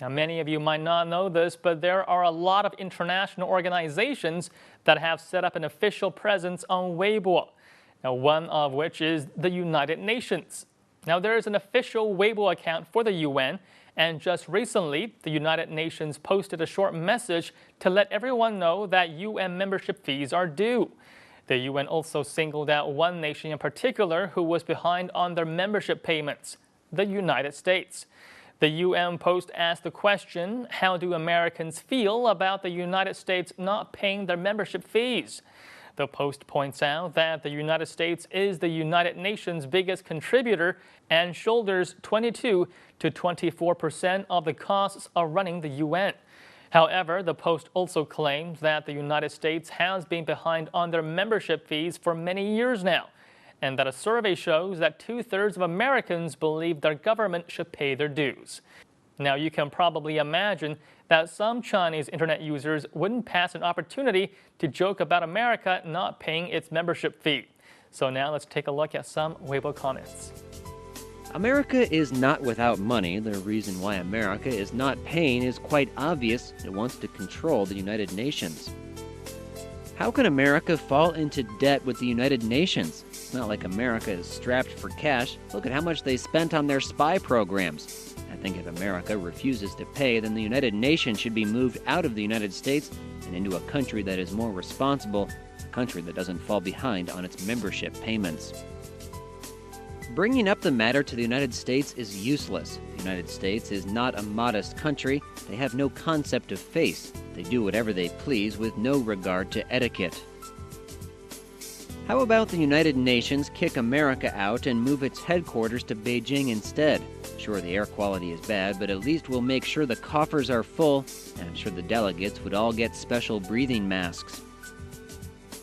Now, many of you might not know this, but there are a lot of international organizations that have set up an official presence on Weibo. Now, one of which is the United Nations. Now, there is an official Weibo account for the UN, and just recently, the United Nations posted a short message to let everyone know that UN membership fees are due. The UN also singled out one nation in particular who was behind on their membership payments, the United States. The UN post asked the question, how do Americans feel about the United States not paying their membership fees? The post points out that the United States is the United Nations' biggest contributor and shoulders 22 to 24% of the costs of running the UN. However, the post also claims that the United States has been behind on their membership fees for many years now, and that a survey shows that 2/3 of Americans believe their government should pay their dues. Now, you can probably imagine that some Chinese internet users wouldn't pass an opportunity to joke about America not paying its membership fee. So now let's take a look at some Weibo comments. America is not without money. The reason why America is not paying is quite obvious. It wants to control the United Nations. How can America fall into debt with the United Nations? It's not like America is strapped for cash. Look at how much they spent on their spy programs. I think if America refuses to pay, then the United Nations should be moved out of the United States and into a country that is more responsible, a country that doesn't fall behind on its membership payments. Bringing up the matter to the United States is useless. The United States is not a modest country. They have no concept of face. They do whatever they please with no regard to etiquette. How about the United Nations kick America out and move its headquarters to Beijing instead? Sure, the air quality is bad, but at least we'll make sure the coffers are full, and I'm sure the delegates would all get special breathing masks.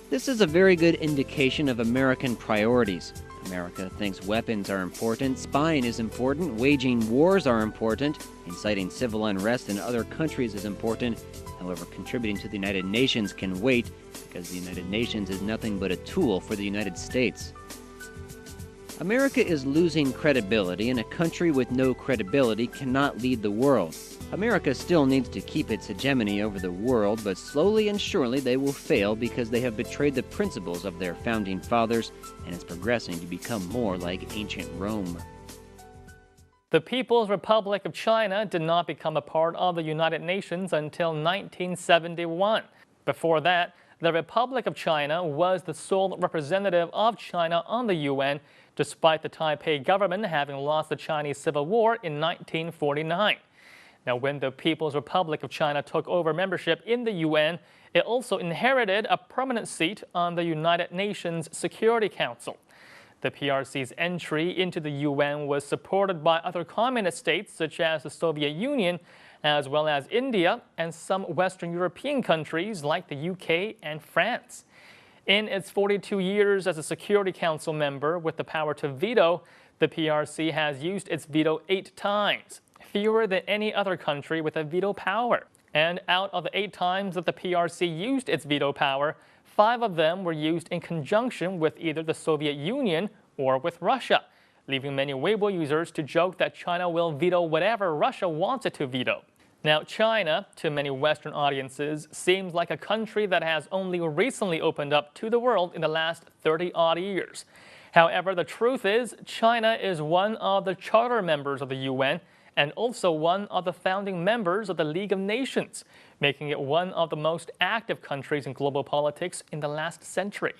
This is a very good indication of American priorities. America thinks weapons are important, spying is important, waging wars are important, inciting civil unrest in other countries is important. However, contributing to the United Nations can wait, because the United Nations is nothing but a tool for the United States. America is losing credibility, and a country with no credibility cannot lead the world. America still needs to keep its hegemony over the world, but slowly and surely they will fail because they have betrayed the principles of their founding fathers, and it's progressing to become more like ancient Rome. The People's Republic of China did not become a part of the United Nations until 1971. Before that, the Republic of China was the sole representative of China on the UN, despite the Taipei government having lost the Chinese Civil War in 1949. Now, when the People's Republic of China took over membership in the UN, it also inherited a permanent seat on the United Nations Security Council. The PRC's entry into the UN was supported by other communist states such as the Soviet Union, as well as India and some Western European countries like the UK and France. In its 42 years as a Security Council member with the power to veto, the PRC has used its veto 8 times, fewer than any other country with a veto power. And out of the 8 times that the PRC used its veto power, 5 of them were used in conjunction with either the Soviet Union or with Russia, leaving many Weibo users to joke that China will veto whatever Russia wants it to veto. Now, China, to many Western audiences, seems like a country that has only recently opened up to the world in the last 30-odd years. However, the truth is, China is one of the charter members of the UN and also one of the founding members of the League of Nations, making it one of the most active countries in global politics in the last century.